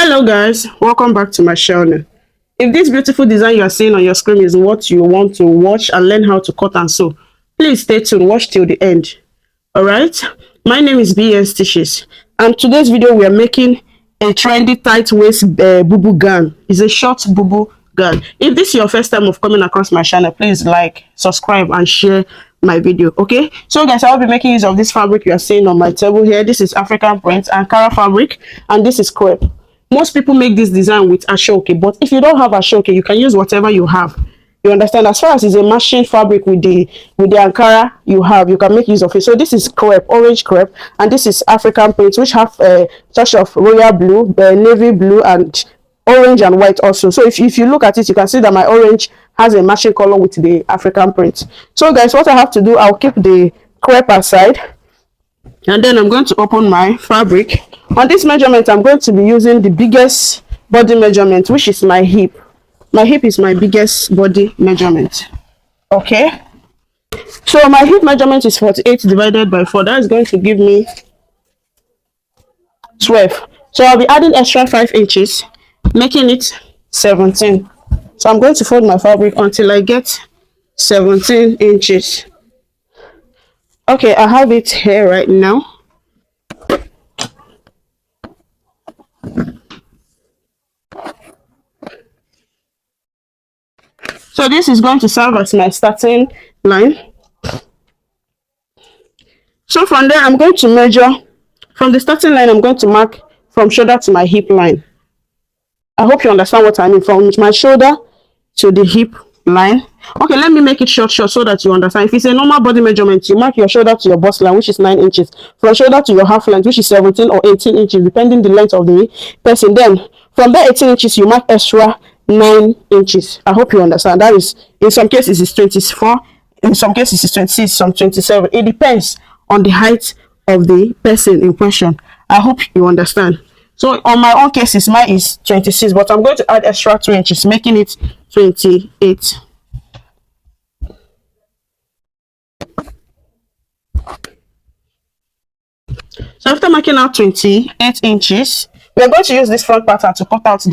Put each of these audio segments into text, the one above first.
Hello guys, welcome back to my channel. If this beautiful design you are seeing on your screen is what you want to watch and learn how to cut and sew, please stay tuned, watch till the end. Alright, my name is BS Stitches, and today's video we are making a trendy tight waist bubu gown. It's a short bubu gown. If this is your first time of coming across my channel, please like, subscribe and share my video. Okay, so guys, I'll be making use of this fabric you are seeing on my table here. This is African print Ankara fabric, and this is crepe. Most people make this design with ashoke, but if you don't have ashoke, you can use whatever you have. You understand? As far as it's a matching fabric with the Ankara you have, you can make use of it. So this is crepe, orange crepe, and this is African print, which have a touch of royal blue, navy blue, and orange and white also. So if you look at it, you can see that my orange has a matching color with the African print. So guys, what I have to do, I'll keep the crepe aside, and then I'm going to open my fabric. On this measurement, I'm going to be using the biggest body measurement, which is my hip. My hip is my biggest body measurement. Okay, so my hip measurement is 48 divided by 4. That is going to give me 12. So I'll be adding extra 5 inches, making it 17. So I'm going to fold my fabric until I get 17 inches. Okay, I have it here right now. So this is going to serve as my starting line. So from there, I'm going to measure from the starting line. I'm going to mark from shoulder to my hip line. I hope you understand what I mean, from my shoulder to the hip line. Okay, let me make it short so that you understand. If it's a normal body measurement, you mark your shoulder to your bust line, which is 9 inches, from shoulder to your half length, which is 17 or 18 inches, depending the length of the person. Then from that 18 inches, you mark extra 9 inches. I hope you understand. That is, in some cases it's 24, in some cases it's 26, some 27. It depends on the height of the person in question. I hope you understand. So on my own cases, mine is 26, but I'm going to add extra 2 inches, making it 28. So after marking out 28 inches, we're going to use this front pattern to cut out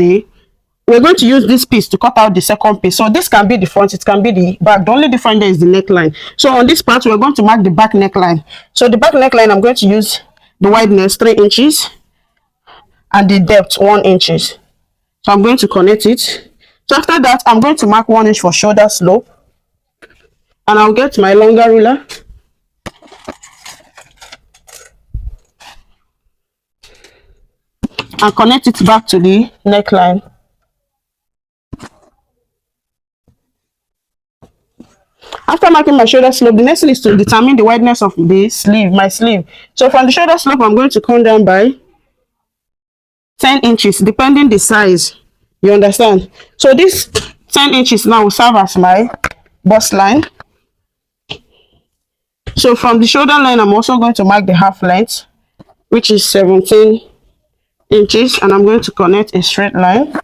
we're going to use this piece to cut out the second piece. So this can be the front, it can be the back. The only difference there is the neckline. So on this part, we're going to mark the back neckline. So the back neckline, I'm going to use the wideness 3 inches and the depth 1 inch. So I'm going to connect it. So after that, I'm going to mark 1 inch for shoulder slope, and I'll get my longer ruler and connect it back to the neckline. After marking my shoulder slope, the next thing is to determine the wideness of the sleeve, my sleeve. So from the shoulder slope, I'm going to come down by 10 inches, depending the size. You understand? So this 10 inches now will serve as my bust line. So from the shoulder line, I'm also going to mark the half length, which is 17 inches, and I'm going to connect a straight line.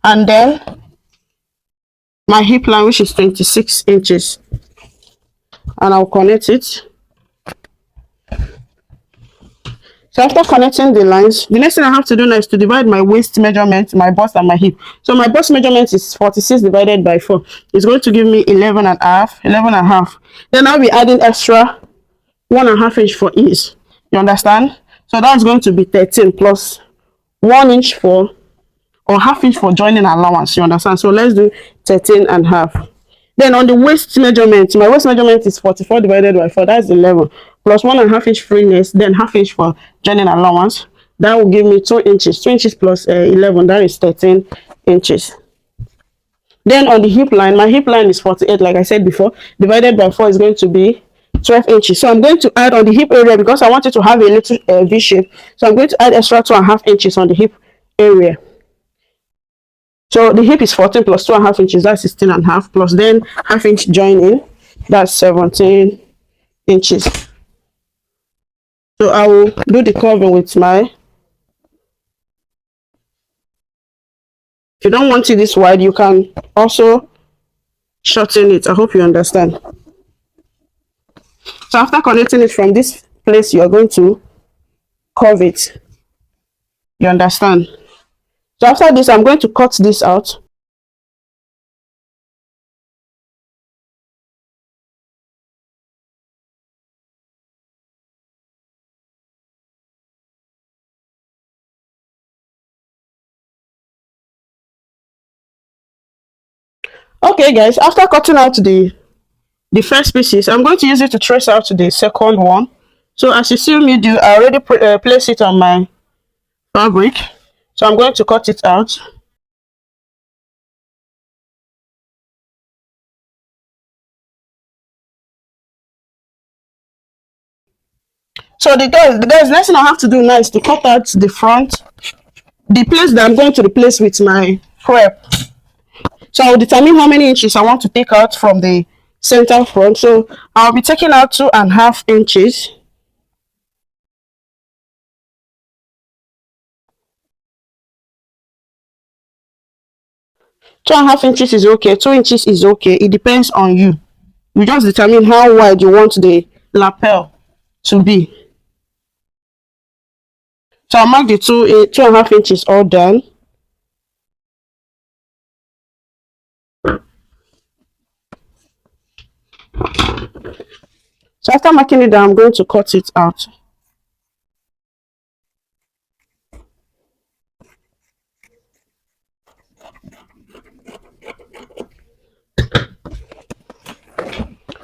And then my hip line, which is 26 inches, and I'll connect it. So after connecting the lines, the next thing I have to do now is to divide my waist measurement, my bust and my hip. So my bust measurement is 46 divided by 4. It's going to give me 11 and a half. Then I'll be adding extra 1.5 inch for ease. You understand? So that's going to be 13 plus 1 inch for, or half inch for joining allowance. You understand? So let's do 13 and a half. Then on the waist measurement, my waist measurement is 44 divided by 4. That's 11 plus 1.5 inch freeness, then half inch for joining allowance. That will give me 2 inches. 2 inches plus 11, that is 13 inches. Then on the hip line, my hip line is 48, like I said before, divided by 4 is going to be 12 inches. So I'm going to add on the hip area, because I want it to have a little V shape. So I'm going to add extra 2.5 inches on the hip area. So the hip is 14 plus 2.5 inches, that's 16 and a half, plus then half inch joining, that's 17 inches. So I will do the curving with my, if you don't want it this wide, you can also shorten it. I hope you understand. So after connecting it from this place, you are going to curve it. You understand? So after this, I'm going to cut this out. Okay guys, after cutting out the first pieces, I'm going to use it to trace out the second one. So as you see me do, I already place it on my fabric, so I'm going to cut it out. So the guys, next thing I have to do now is to cut out the front, the place that I'm going to replace with my crepe. So I'll determine how many inches I want to take out from the center front. So I'll be taking out 2.5 inches. 2.5 inches is okay, 2 inches is okay. It depends on you. You just determine how wide you want the lapel to be. So I'll mark the 2.5 inches all done. So after marking it down, I'm going to cut it out.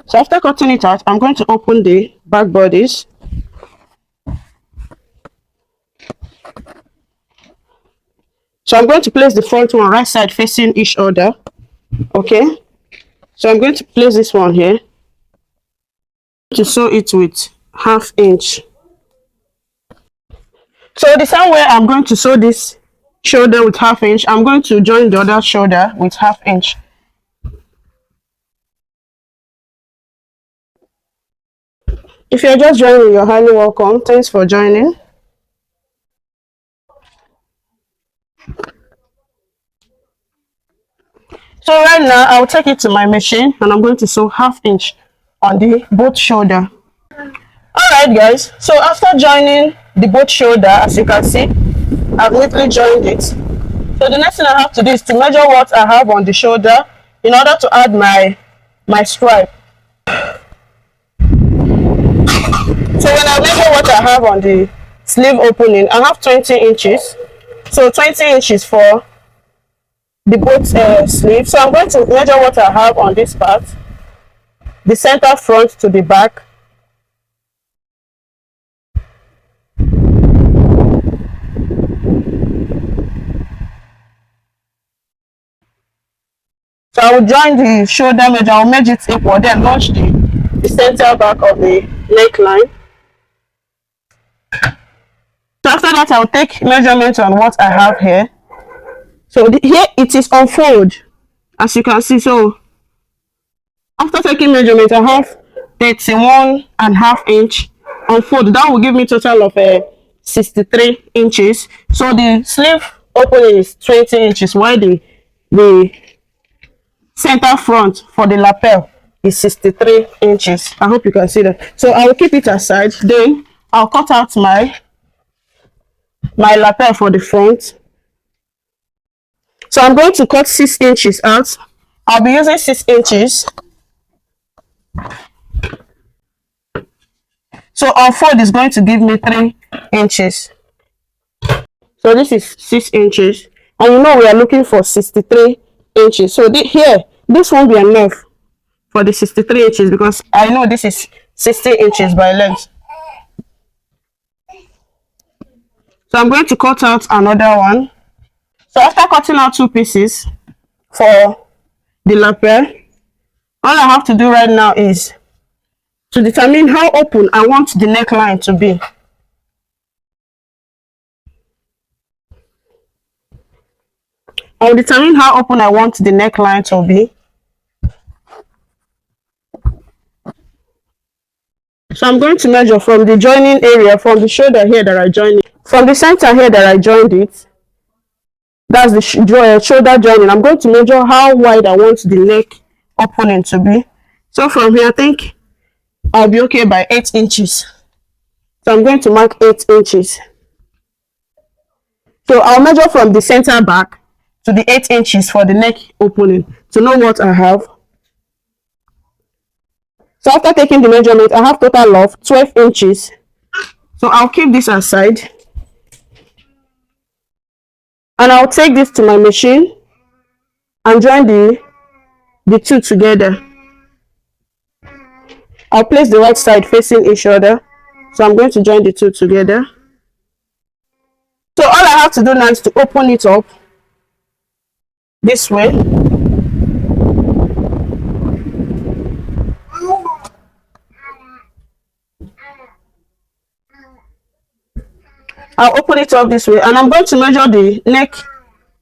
So after cutting it out, I'm going to open the back bodies. So I'm going to place the front one right side facing each other. Okay. So I'm going to place this one here to sew it with 1/2 inch. So the same way I'm going to sew this shoulder with 1/2 inch, I'm going to join the other shoulder with 1/2 inch. If you're just joining, you're highly welcome. Thanks for joining. So right now, I'll take it to my machine and I'm going to sew 1/2 inch on the both shoulder. Alright guys, so after joining the both shoulder, as you can see, I've neatly joined it. So the next thing I have to do is to measure what I have on the shoulder in order to add my stripe. So when I measure what I have on the sleeve opening, I have 20 inches. So 20 inches for the both sleeves. So I'm going to measure what I have on this part, the center front to the back. So I will join the shoulder measure, I will measure it equal, then launch the center back of the neckline. So after that, I'll take measurement on what I have here. So here it is unfold, as you can see. So after taking measurement, I have 31.5 inch unfold. That will give me a total of 63 inches. So the sleeve opening is 20 inches, while the center front for the lapel is 63 inches. I hope you can see that. So I will keep it aside. Then I'll cut out my lapel for the front. So I'm going to cut 6 inches out. I'll be using 6 inches. So unfold is going to give me 3 inches. So this is 6 inches. And you know we are looking for 63 inches. So here, this won't be enough for the 63 inches because I know this is 60 inches by length. So I'm going to cut out another one. So after cutting out 2 pieces for the lapel, all I have to do right now is to determine how open I want the neckline to be. I'll determine how open I want the neckline to be. So I'm going to measure from the joining area, from the shoulder here that I joined it, from the center here that I joined it. That's the shoulder joining. I'm going to measure how wide I want the neck opening to be. So from here, I think I'll be okay by 8 inches. So I'm going to mark 8 inches. So I'll measure from the center back to the 8 inches for the neck opening to know what I have. So after taking the measurement, I have total of 12 inches. So I'll keep this aside. And I'll take this to my machine and join the two together. I'll place the right side facing each other. So I'm going to join the two together. So all I have to do now is to open it up this way. I'll open it up this way, and I'm going to measure the neck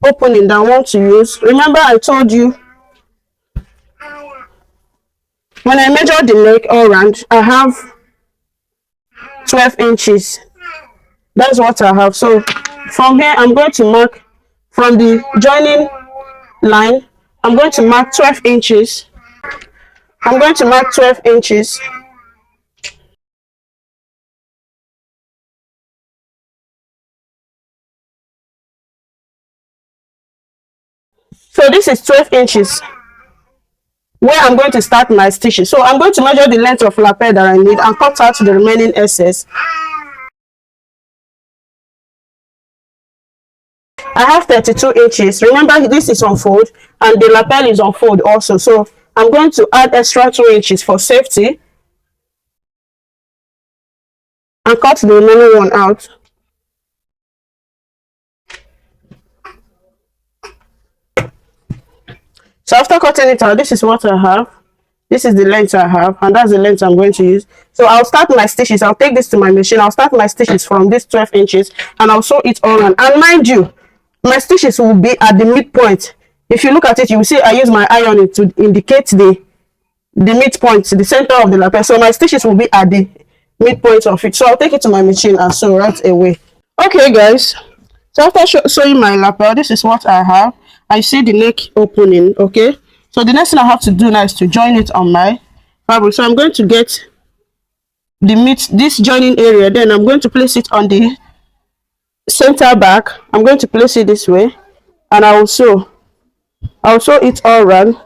opening that I want to use. Remember I told you when I measure the neck all round, I have 12 inches. That's what I have. So from here, I'm going to mark from the joining line. I'm going to mark 12 inches. I'm going to mark 12 inches. So this is 12 inches where I'm going to start my stitches. So I'm going to measure the length of lapel that I need and cut out the remaining excess. I have 32 inches. Remember, this is on fold and the lapel is on fold also. So I'm going to add extra 2 inches for safety and cut the remaining one out. So after cutting it out, this is what I have. This is the length I have, and that's the length I'm going to use. So I'll start my stitches. I'll take this to my machine. I'll start my stitches from this 12 inches and I'll sew it all around. And mind you, my stitches will be at the midpoint. If you look at it, you will see I use my ironing to indicate the midpoint, the center of the lapel. So my stitches will be at the midpoint of it. So I'll take it to my machine and sew right away. Okay guys, so after sewing my lapel, this is what I have. I see the neck opening. Okay, so the next thing I have to do now is to join it on my fabric. So I'm going to get this joining area, then I'm going to place it on the center back. I'm going to place it this way, and I'll sew it all around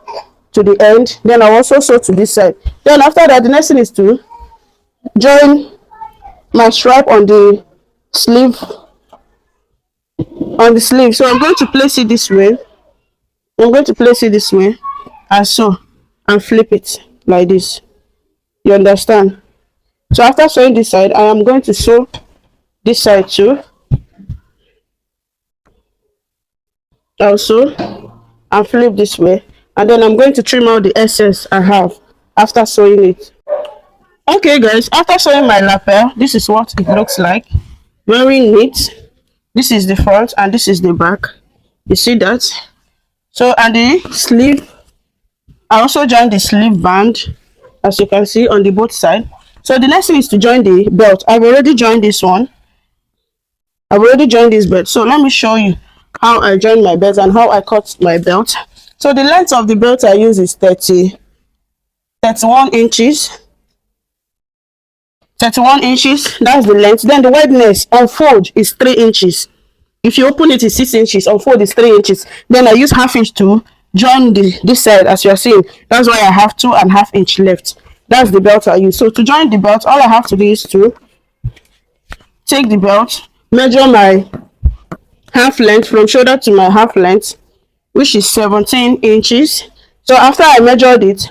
to the end. Then I'll also sew to this side. Then after that, the next thing is to join my stripe on the sleeve. So I'm going to place it this way. And sew and flip it like this. You understand? So after sewing this side, I am going to sew this side too. Also, and flip this way, and then I'm going to trim out the excess I have after sewing it. Okay guys, after sewing my lapel, this is what it looks like. Very neat. This is the front and this is the back. You see that? So, and the sleeve, I also joined the sleeve band, as you can see on the both side. So the next thing is to join the belt. I've already joined this one. I've already joined this belt. So let me show you how I join my belt and how I cut my belt. So the length of the belt I use is 31 inches. 31 inches, that's the length. Then the wideness on fold is 3 inches. If you open it, it's 6 inches. On fold is 3 inches. Then I use ½ inch to join this side, as you are seeing. That's why I have 2½ inch left. That's the belt I use. So to join the belt, all I have to do is to take the belt, measure my half length from shoulder to my half length, which is 17 inches. So after I measured it,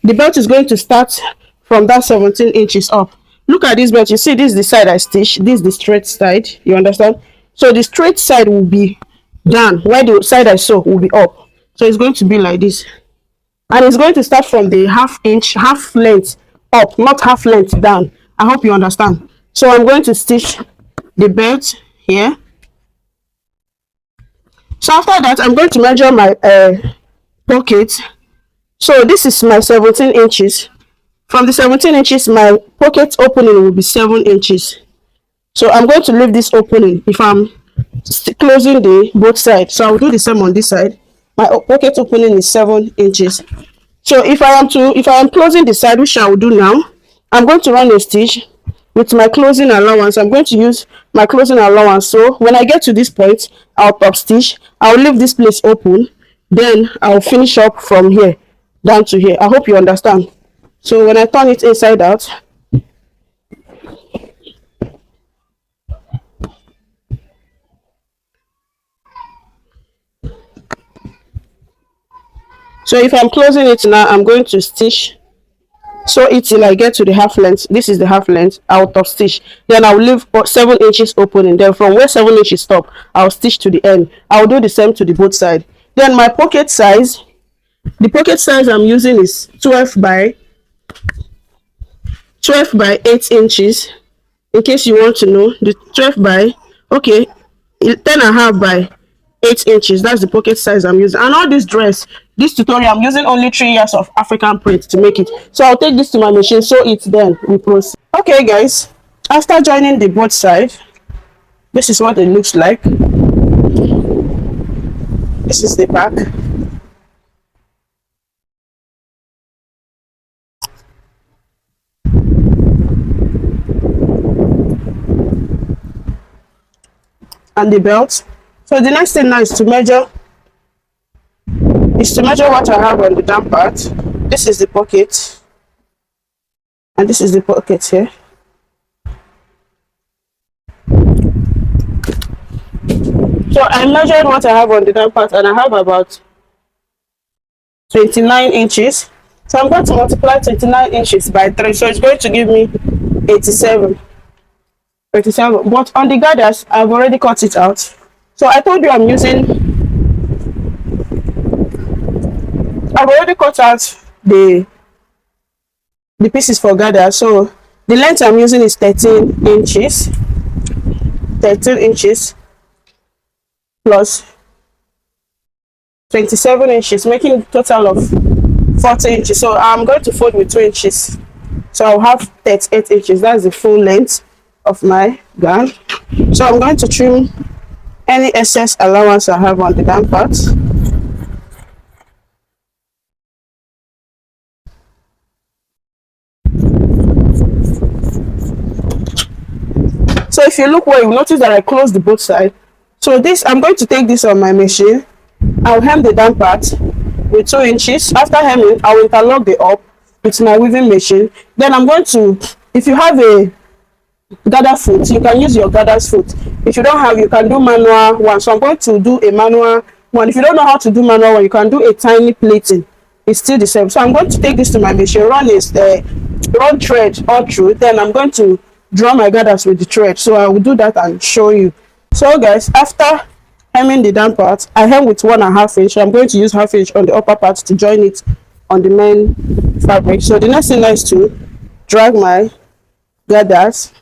the belt is going to start from that 17 inches up. Look at this belt. You see, this is the side I stitched. This is the straight side. You understand? So the straight side will be down, while the side I sew will be up. So it's going to be like this, and it's going to start from the half length up, not half length down. I hope you understand. So I'm going to stitch the belt here. So after that, I'm going to measure my pocket. So this is my 17 inches. From the 17 inches, my pocket opening will be 7 inches. So I'm going to leave this opening if I'm closing the both sides. So I'll do the same on this side. My pocket opening is 7 inches. So if I am closing the side, which I will do now, I'm going to run a stitch with my closing allowance. I'm going to use my closing allowance. So when I get to this point, I'll top stitch. I'll leave this place open. Then I'll finish up from here down to here. I hope you understand. So when I turn it inside out, so if I'm closing it now, I'm going to stitch sew it till I get to the half length. This is the half length. I'll top stitch, then I'll leave 7 inches open, and then from where 7 inches stop, I'll stitch to the end. I'll do the same to the both side. Then my pocket size, the pocket size I'm using is 12 by 8 inches. In case you want to know, the 12 by, okay, 10.5 by 8 inches. That's the pocket size I'm using. And all this dress, this tutorial, I'm using only 3 yards of African print to make it. So I'll take this to my machine, sew it, then we proceed. Okay guys, after joining the both side, this is what it looks like. This is the back. And the belt. So the next thing now is to measure what I have on the down part. This is the pocket, and this is the pocket here. So I measured what I have on the down part, and I have about 29 inches. So I'm going to multiply 29 inches by 3. So it's going to give me 87. But on the gathers, I've already cut it out. So I told you I've already cut out the pieces for gather. So the length I'm using is 13 inches. 13 inches plus 27 inches, making a total of 40 inches. So I'm going to fold with 2 inches. So I'll have 38 inches. That's the full length of my gown. So I'm going to trim any excess allowance I have on the down part. So if you look well, you notice that I closed the both side. So this, I'm going to take this on my machine. I'll hem the down part with 2 inches. After hemming, I will interlock the up with my weaving machine. Then I'm going to, if you have a gather foot, you can use your gather's foot. If you don't have, you can do manual one. So I'm going to do a manual one. If you don't know how to do manual one, you can do a tiny plating. It's still the same. So I'm going to take this to my machine, run thread all through. Then I'm going to draw my gathers with the thread. So I will do that and show you. So guys, after hemming the down part, I hem with 1.5 inch. I'm going to use 1/2 inch on the upper part to join it on the main fabric. So the next thing is to drag my gathers.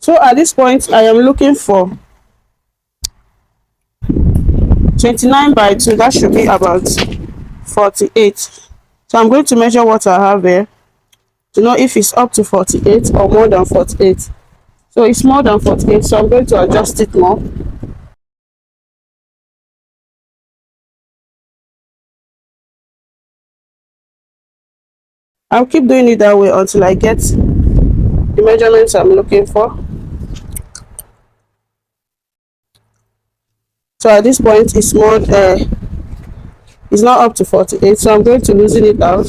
So at this point, I am looking for 29 by 2. That should be about 48. So I'm going to measure what I have here to know if it's up to 48 or more than 48. So it's more than 48, so I'm going to adjust it more. I'll keep doing it that way until I get the measurements I'm looking for. So at this point, it's more it's not up to 48, so I'm going to loosen it out.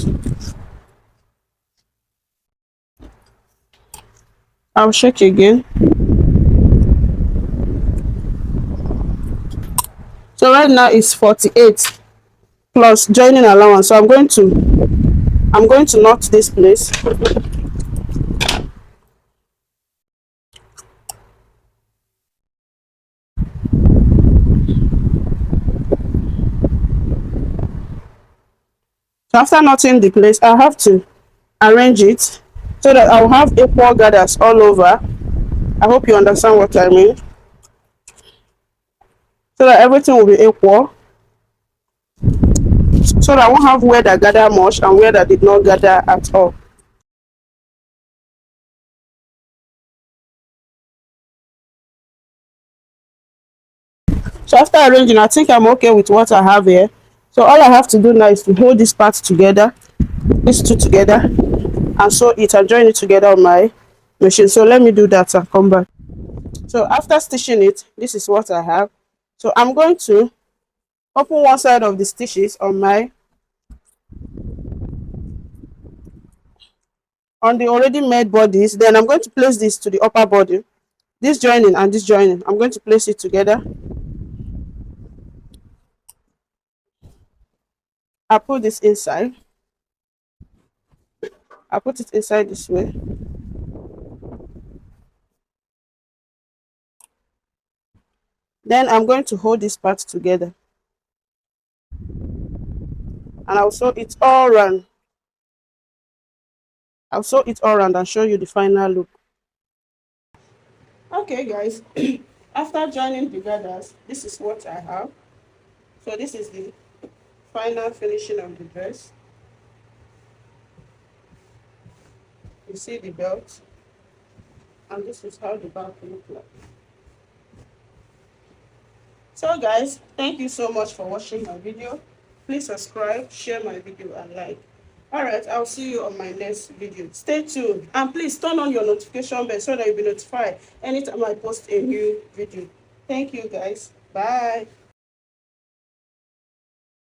I'll check again. So right now it's 48 plus joining allowance. So I'm going to knot this place. So after knotting the place, I have to arrange it so that I'll have equal gathers all over. I hope you understand what I mean. So that everything will be equal. So that I won't have where that gather much and where that did not gather at all. So after arranging, I think I'm okay with what I have here. So all I have to do now is to hold this part together, these two together, and sew it and join it together on my machine. So let me do that and come back. So after stitching it, this is what I have. So I'm going to open one side of the stitches on the already made bodies. Then I'm going to place this to the upper body. This joining and this joining, I'm going to place it together. I put this inside. I put it inside this way. Then I'm going to hold this part together. And I'll sew it all around. I'll sew it all around and show you the final look. Okay guys, after joining the gathers, this is what I have. So this is the final finishing of the dress. You see the belt, and this is how the back looks like. So guys, thank you so much for watching my video. Please subscribe, share my video, and like. All right, I'll see you on my next video. Stay tuned, and please turn on your notification bell so that you'll be notified anytime I post a new video. Thank you guys. Bye.